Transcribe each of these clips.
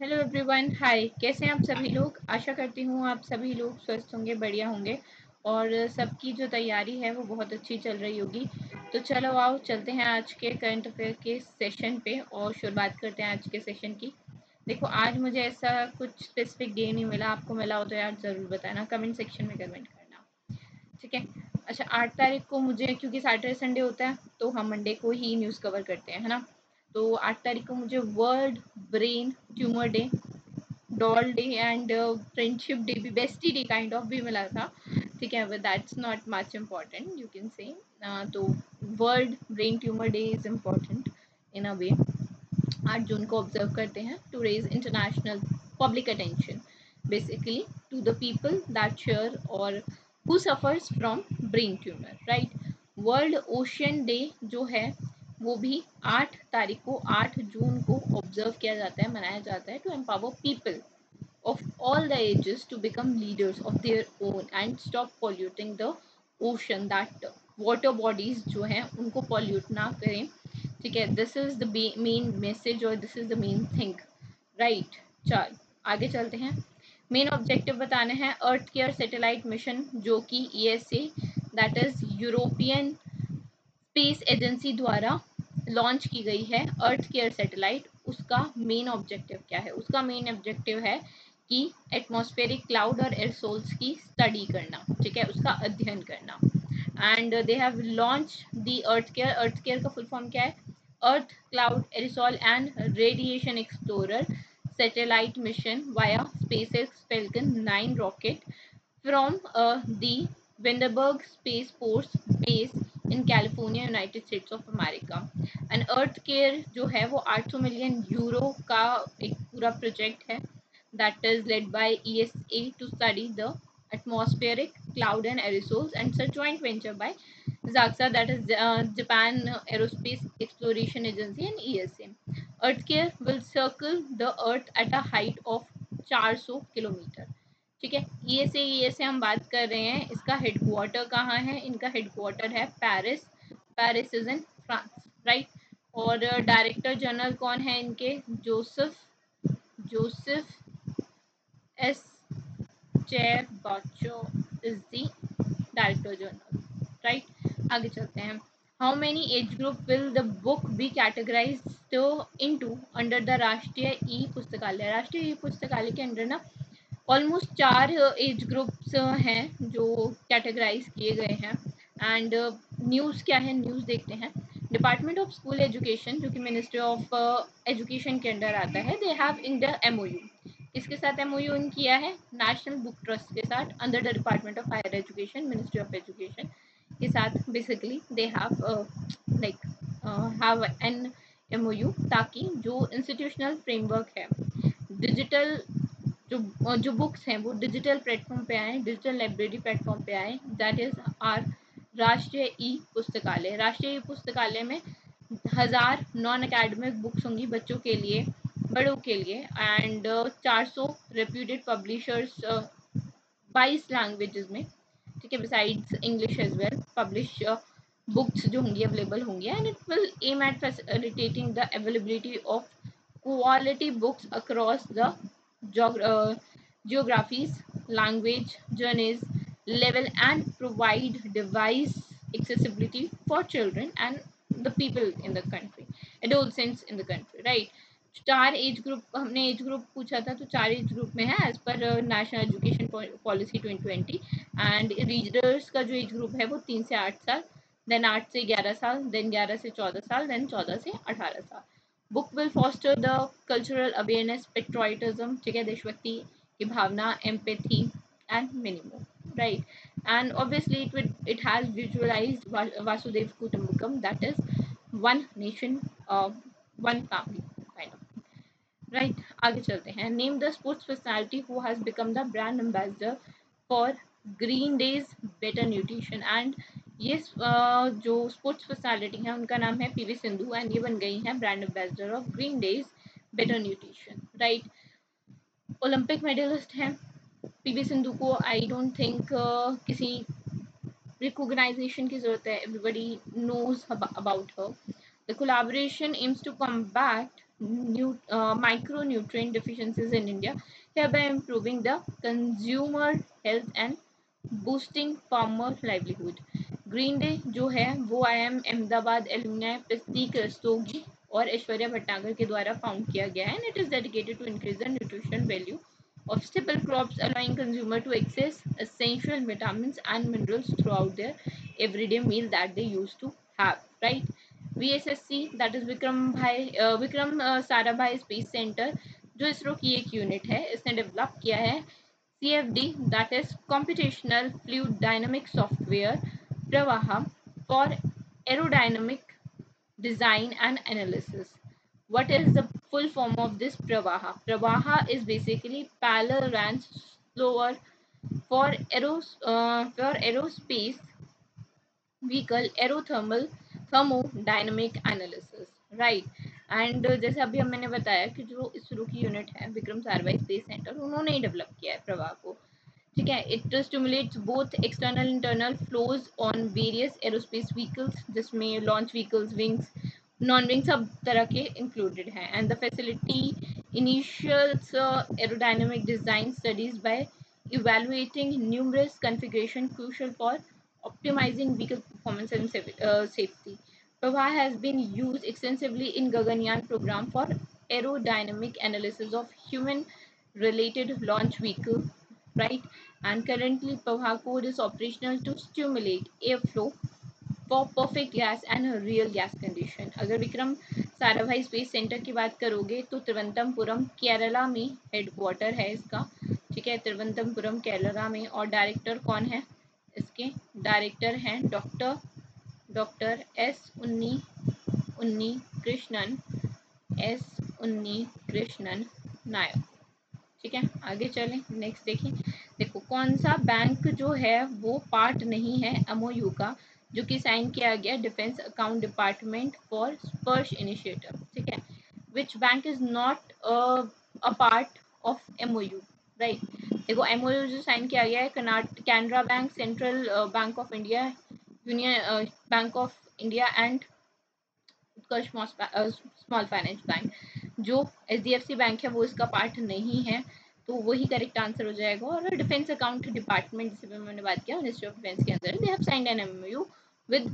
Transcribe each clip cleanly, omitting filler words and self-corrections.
Hello everyone, हाय। कैसे हैं आप सभी लोग? आशा करती हूँ आप सभी लोग स्वस्थ होंगे, बढ़िया होंगे और सबकी जो तैयारी है वो बहुत अच्छी चल रही होगी। तो चलो आओ चलते हैं आज के करंट अफेयर के सेशन पे और शुरुआत करते हैं आज के सेशन की। देखो, आज मुझे ऐसा कुछ स्पेसिफिक डे नहीं मिला। आपको मिला हो तो यार ज़रूर बताना, कमेंट सेक्शन में कमेंट करना, ठीक है। अच्छा, 8 तारीख को मुझे, क्योंकि सैटरडे संडे होता है तो हम मंडे को ही न्यूज़ कवर करते हैं, है ना। तो 8 तारीख को मुझे world brain tumour day, doll day and friendship day भी, बेस्टी डे काइंड ऑफ भी मिला था, ठीक है। But that's not much important, you can say. तो world brain tumour day is important in a way. 8 June को observe करते हैं to raise international public attention basically to the people that share और who suffers from brain tumour, right. World ocean day जो है वो भी 8 तारीख को, 8 जून को ऑब्जर्व किया जाता है, मनाया जाता है, to empower people of all the ages to become leaders of their own and stop polluting the ocean, that water bodies जो हैं उनको pollute ना करें, ठीक है। This is the main message और this is the main thing, right. चल आगे चलते हैं। मेन ऑब्जेक्टिव बताने हैं अर्थ केयर सैटेलाइट मिशन, जो कि ESA that is European space agency द्वारा लॉन्च की गई है। अर्थ केयर सैटेलाइट, उसका मेन ऑब्जेक्टिव क्या है? उसका मेन ऑब्जेक्टिव है कि एटमॉस्फेरिक क्लाउड और एयरसोल्स की स्टडी करना, ठीक है, उसका अध्ययन करना। And they have launch the earth care. Earth care का फुल फॉर्म क्या है? Earth cloud aerosol and radiation explorer satellite mission via SpaceX Falcon 9 rocket from the Vandenberg Space Force Base in California, United States of America. And earth care जो है वो 800 million euro का एक पूरा project है that is led by ESA to study the atmospheric cloud and aerosols, and it's a joint venture by JAXA, that is Japan Aerospace Exploration Agency, and ESA. Earthcare will circle the earth at a height of 400 kilometre, ठीक है। ये से हम बात कर रहे हैं। इसका हेडक्वार्टर कहाँ है? इनका हेडक्वार्टर है Paris. Paris is in France, right. और डायरेक्टर जनरल कौन है इनके? Joseph Joseph Aschbacher is the director general, right. आगे चलते हैं। How many age group will the book be categorised into under the राष्ट्रीय e पुस्तकालय? राष्ट्रीय ई पुस्तकालय के अंडर ना ऑलमोस्ट 4 एज ग्रुप्स हैं जो कैटेगराइज किए गए हैं। एंड न्यूज़ क्या है? न्यूज़ देखते हैं। डिपार्टमेंट ऑफ स्कूल एजुकेशन, जो कि मिनिस्ट्री ऑफ एजुकेशन के अंडर आता है, they have in the MOU. किसके साथ एमओयू इन किया है? नेशनल बुक ट्रस्ट के साथ, under the department of higher education, ministry of education के साथ। Basically they have like have an MOU, ताकि जो इंस्टीट्यूशनल फ्रेमवर्क है, डिजिटल जो बुक्स हैं वो डिजिटल प्लेटफॉर्म पे आए, डिजिटल लाइब्रेरी प्लेटफॉर्म पे आए, दैट इज आर राष्ट्रीय ई पुस्तकालय। राष्ट्रीय ई पुस्तकालय में 1000 नॉन अकेडमिक बुक्स होंगी बच्चों के लिए, बड़ों के लिए, एंड 400 रेप्यूटेड पब्लिशर्स 22 लैंग्वेजेस में, ठीक है, besides English as well, publish books जो होंगी अवेलेबल होंगी। And it will aim at facilitating the availability of quality books across the geographies, language, journeys level, and provide device accessibility for children and the people in the country, adolescents in the country, right। 4 age group, हमने age group पूछा था, तो 4 age group में है as पर national education policy 2020। And readers का जो age group है वो 3 से 8 साल, देन 8 से 11 साल, देन 11 से 14 साल, देन 14 से 18 साल। Book will foster the cultural awareness, patriotism, ठीक है, देशभक्ति की भावना, empathy and many more, right। And obviously it has visualized Vasudhaiv Kutumbakam, that is one nation, one family kind of, right। आगे चलते हैं। Name the sports personality who has become the brand ambassador for green days better nutrition. And ये जो sports personality है उनका नाम है PV Sindhu, and ये बन गई हैं brand ambassador of green days better nutrition, right. Olympic medallist हैं पीवी सिंधु को, आई डोंट थिंक किसी रिकॉग्नाइजेशन की जरूरत है, everybody knows about her. The collaboration aims to combat micronutrient deficiencies in India, thereby improving the consumer health and boosting farmer livelihood. Green day जो है वो IIM Ahmedabad alumni प्रतीक रस्तोगी और ऐश्वर्या भट्टागर के द्वारा फाउंड किया गया है, and it is dedicated to increase the nutrition value of staple crops, allowing consumer to access essential vitamins and minerals throughout their everyday meal that they used to have, right? VSSC, that is Vikram Sarabhai space centre, जो इसरो की एक unit है, इसने develop किया है CFD, that is computational fluid dynamic software Pravaha for aerodynamic design and analysis. What is the full form of this Pravaha? Pravaha is basically parallel runs slower for aerospace vehicle thermodynamic analysis, right? And जैसे अभी मैंने बताया कि जो इसरो की unit है Vikram Sarabhai space centre, उन्होंने ही develop किया है प्रवाह को, ठीक है। It stimulates both external internal flows on various aerospace vehicles, जिसमें launch vehicles, wings, non wing सब तरह के इंक्लूडेड हैं। And the facility initials aerodynamic design studies by evaluating numerous configuration crucial for optimizing vehicle performance and safety. Prabha has been used extensively in Gaganyaan program for aerodynamic analysis of human-related launch vehicle, right? And currently, Prabha code is operational to stimulate airflow for perfect gas and real gas condition. अगर Vikram Sarabhai space centre की बात करोगे तो त्रिवंतमपुरम केरला में headquarter है इसका, ठीक है, त्रिवंतमपुरम केरला में। और डायरेक्टर कौन है इसके? डायरेक्टर हैं डॉक्टर उन्नी कृष्णन नायक, ठीक है। आगे चलें, नेक्स्ट देखिए। देखो कौन सा बैंक जो है वो पार्ट नहीं है MOU का, जो कि साइन किया गया डिफेंस अकाउंट डिपार्टमेंट फॉर स्पर्श इनिशिएटिव, ठीक है। Which bank is not a part of MOU, right? देखो MOU जो साइन किया गया है Canara bank, central bank of India, union bank of India and Utkarsh small finance bank. जो HDFC बैंक है वो इसका पार्ट नहीं है, तो वही करेक्ट आंसर हो जाएगा। और डिफेंस अकाउंट डिपार्टमेंट, जिसे भी मैंने बात किया, मिनिस्ट्री ऑफ डिफेंस के अंदर they have signed an MOU with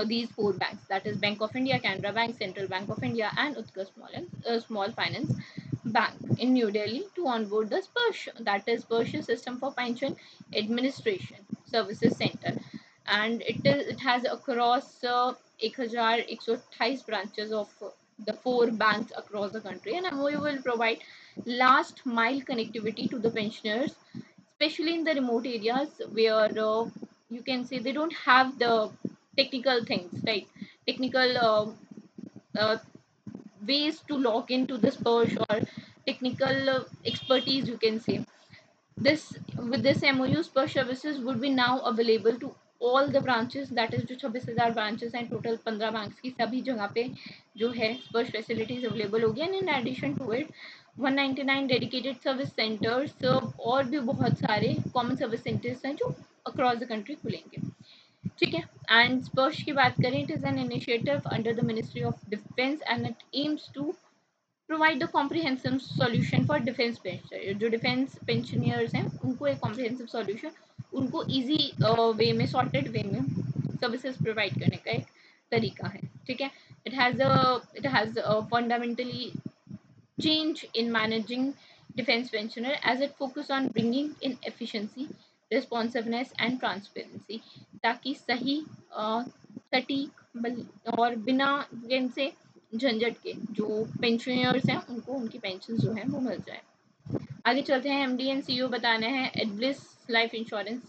these four banks, that is Bank of India, Canara Bank, Central Bank of India and Utkarsh Small Finance Bank in New Delhi to onboard the SPARSH, that is Sparsh System for Pension Administration Services Center, and it has across 1128 branches of the four banks across the country, and MOU will provide last mile connectivity to the pensioners, especially in the remote areas where you can say they don't have the technical things, right? Technical uh, ways to log into the Sparsh, or technical expertise, you can say. This with this MOU, Sparsh services would be now available to all the branches, that is जो 26,000 branches हैं total 15 banks की, सभी जगह पे जो है Sparsh facilities available होगी। And in addition to it 199 dedicated service centres और भी बहुत सारे कॉमन सर्विस सेंटर्स हैं जो अक्रॉस द कंट्री खुलेंगे, ठीक है। एंड स्पर्श की बात करें, it is an initiative under the ministry of defence and it aims to provide the comprehensive solution for defence pensioner. जो डिफेंस पेंशनियर्स हैं उनको एक कॉम्प्रिहेंसिव सॉल्यूशन, उनको इजी वे में, सॉर्टेड वे में सर्विसेज प्रोवाइड करने का एक तरीका है, ठीक है। It has fundamentally change in managing defense pensioner as it focus on bringing in efficiency, responsiveness and transparency, ताकि सही सटीक और बिना से झंझट के जो पेंशनर्स हैं उनको उनकी पेंशन जो है वो मिल जाए। आगे चलते हैं, MD एंड CEO बताने हैं एडब्लिस लाइफ इंश्योरेंस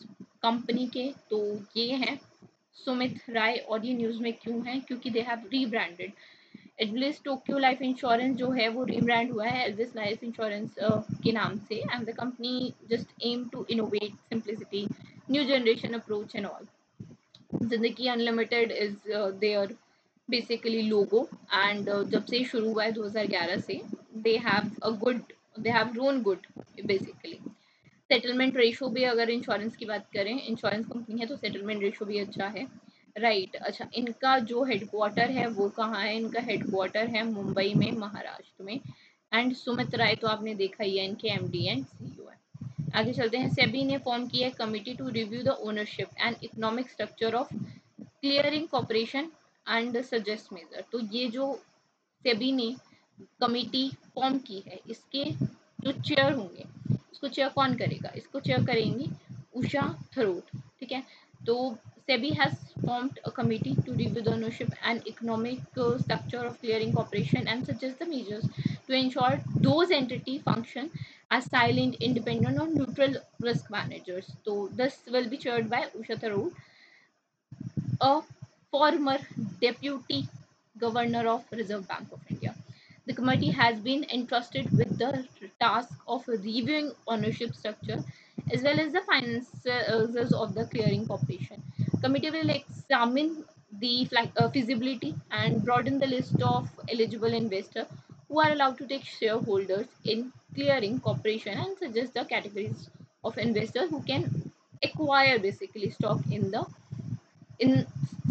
कंपनी के। तो ये हैं सुमित राय, और ये न्यूज़ में क्यों है? क्योंकि they have rebranded. Edelweiss Tokyo life insurance जो है वो रीब्रांड हुआ है एडब्लिस लाइफ इंश्योरेंस के नाम से, and the company just aim to innovate simplicity, new generation approach and all. जिंदगी unlimited is their basically logo, and जब से शुरू हुआ है 2011 से, they have grown good basically. Settlement ratio भी, अगर इंश्योरेंस की बात करें, इंश्योरेंस कंपनी है तो सेटलमेंट रेशो भी अच्छा है। राइट। अच्छा, इनका जो हेडक्वार्टर है वो कहाँ है? इनका हेडक्वार्टर है मुंबई में, महाराष्ट्र में। एंड सुमित राय तो आपने देखा ही है, इनके एमडी एंड सीईओ है। आगे चलते हैं। सेबी ने फॉर्म किया है committee to review the ownership and economic structure of clearing corporation and suggest measure. तो ये जो सेबी ने कमिटी फॉर्म की है, इसके जो चेयर होंगे, इसको चेयर कौन करेगा? इसको चेयर करेंगी उषा थरूर। ठीक है, तो SEBI has formed a committee to review the ownership and economic structure of clearing corporation and suggest the measures to ensure those entity function as silent, independent or neutral risk managers. So this will be chaired by Usha Tharoor, a former deputy governor of Reserve Bank of India. The committee has been entrusted with the task of reviewing ownership structure as well as the finances of the clearing corporation. Committee will examine the feasibility and broaden the list of eligible investors who are allowed to take shareholders in clearing corporation and suggest the categories of investors who can acquire basically stock in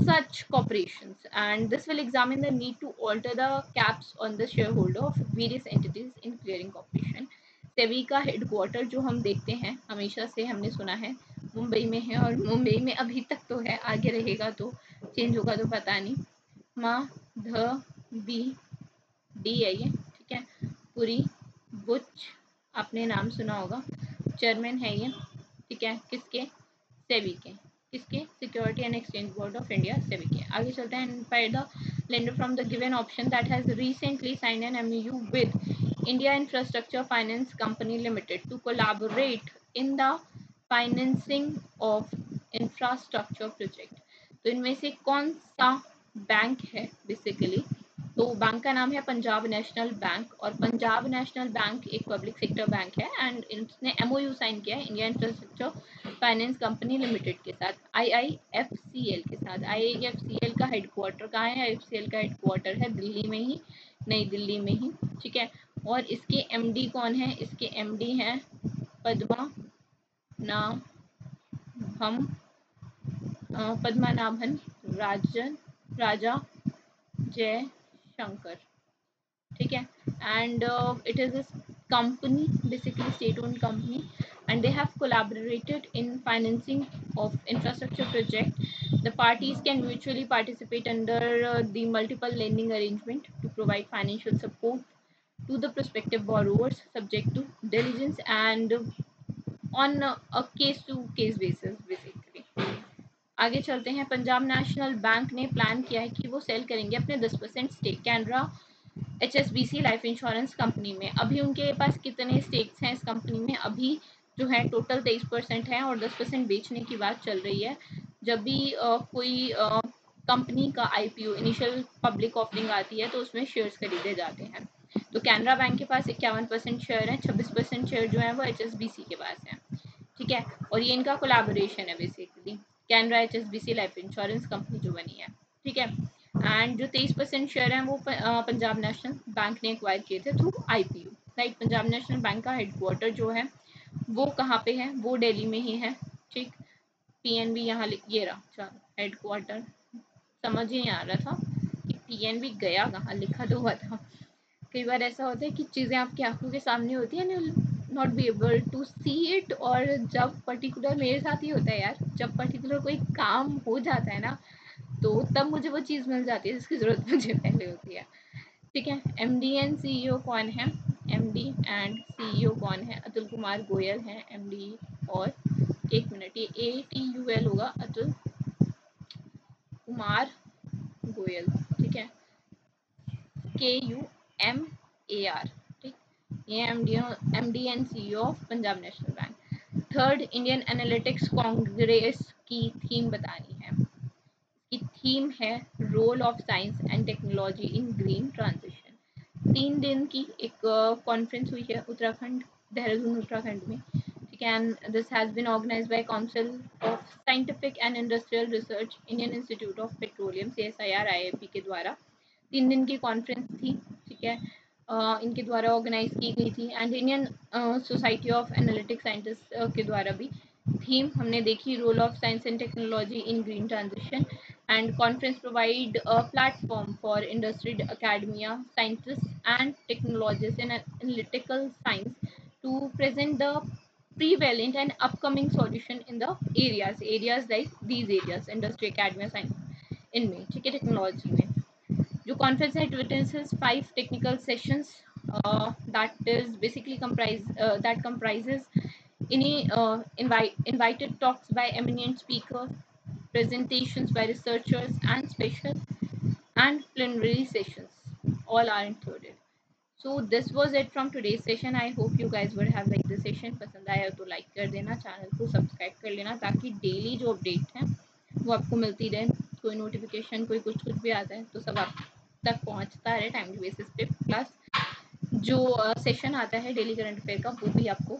such corporations, and this will examine the need to alter the caps on the shareholder of various entities in clearing corporation. SEBI का headquarter जो हम देखते हैं, हमेशा से हमने सुना है मुंबई में है, और मुंबई में अभी तक तो है, आगे रहेगा तो चेंज होगा तो पता नहीं। ध बी डी है ये, ठीक है। पुरी बुच आपने नाम सुना होगा, चेयरमैन है ये, ठीक है। किसके? सेबी के। किसके? Security and exchange board of India, SEBI के। आगे चलते हैं। By the lender from the given option that has recently signed an MOU with India Infrastructure Finance Company Limited to collaborate in the financing of infrastructure project। तो इनमें से कौन सा bank है बेसिकली? तो बैंक का नाम है पंजाब नेशनल बैंक, और पंजाब नेशनल बैंक एक पब्लिक सेक्टर बैंक है एंड इसने MOU साइन किया है India infrastructure finance company limited के साथ, IIFCL के साथ। IIFCL का हेडक्वार्टर कहाँ है? IIFCL का हेडक्वार्टर है दिल्ली में ही, नई दिल्ली में ही, ठीक है। और इसके MD कौन है? इसके MD हैं पद्मनाभन राजा जयशंकर, ठीक है। And it is company, basically state owned company, and they have collaborated in financing of infrastructure project. The parties can mutually participate under the multiple lending arrangement to provide financial support to the prospective borrowers subject to diligence and on a case to case basis basically। आगे चलते हैं। Punjab national bank ने plan किया है कि वो sell करेंगे अपने 10% stake Canara HSBC life insurance company में। अभी उनके पास कितने स्टेक्स हैं इस कंपनी में? अभी जो है टोटल 23% है और 10% बेचने की बात चल रही है। जब भी कोई कंपनी का IPO इनिशियल पब्लिक ऑफरिंग आती है तो उसमें शेयर्स खरीदे जाते हैं। तो कैनरा बैंक के पास 51% शेयर है, 26% शेयर जो है वो HSBC के पास है, ठीक है। और ये इनका कोलैबोरेशन है basically, Canara HSBC life insurance company जो बनी है, ठीक है। एंड जो 23% शेयर हैं वो पंजाब नेशनल बैंक ने एक्वायर किए थे through IPO, right. Punjab national bank का हेडक्वार्टर जो है वो कहाँ पे है? वो दिल्ली में ही है, ठीक। PNB यहाँ ये रहा, चलो हेडक्वार्टर समझ ही नहीं आ रहा था कि PNB गया कहाँ, लिखा तो हुआ था। कई बार ऐसा होता है कि चीज़ें आपकी आंखों के सामने होती है, not be able to see it. और जब पर्टिकुलर मेरे साथ ही होता है यार, जब पर्टिकुलर कोई काम हो जाता है ना, तो तब मुझे वो चीज़ मिल जाती है जिसकी ज़रूरत मुझे पहले होती है, ठीक है। MD एंड CEO कौन है? MD एंड CEO कौन है? अतुल कुमार गोयल हैं MD। और एक मिनट, ये ATUL होगा, अतुल कुमार गोयल, ठीक है। KUMAR, ठीक। ये MD and CEO of Punjab national bank. Third, Indian analytics congress की थीम बतानी है। की थीम है role of science and technology in green transition. 3 दिन की एक कॉन्फ्रेंस हुई है उत्तराखंड, देहरादून उत्तराखंड में, ठीक है। And this has been organised by council of scientific and industrial research, Indian institute of petroleum CSIR IIP के द्वारा 3 दिन की कॉन्फ्रेंस थी, ठीक है। इनके द्वारा ऑर्गेनाइज की गई थी and Indian society of analytic scientist के द्वारा भी। थीम हमने देखी, role of science and technology in green transition. and conference provide a platform for industry, academia, scientists and technologists in analytical science to present the prevalent and upcoming solution in the areas like these areas, industry, academia, science इनमें, ठीक है, technology में। जो conference है, it witnesses 5 technical sessions that is basically comprises any invited talks by eminent speakers, presentations by researchers and special and plenary sessions. All are included. So this was it from today's session. I hope you guys would have liked the session. पसंद आया तो like कर देना, channel को subscribe कर लेना ताकि daily जो अपडेट है वो आपको मिलती रहे। कोई नोटिफिकेशन, कोई कुछ भी आता है तो सब आप तक पहुंचता रहे टाइमली बेसिस पे। प्लस जो सेशन आता है डेली करंट अफेयर का वो भी आपको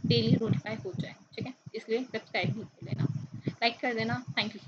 डेली नोटिफाई हो जाए, ठीक है। इसलिए सब्सक्राइब भी कर लेना, लाइक कर देना। Thank you.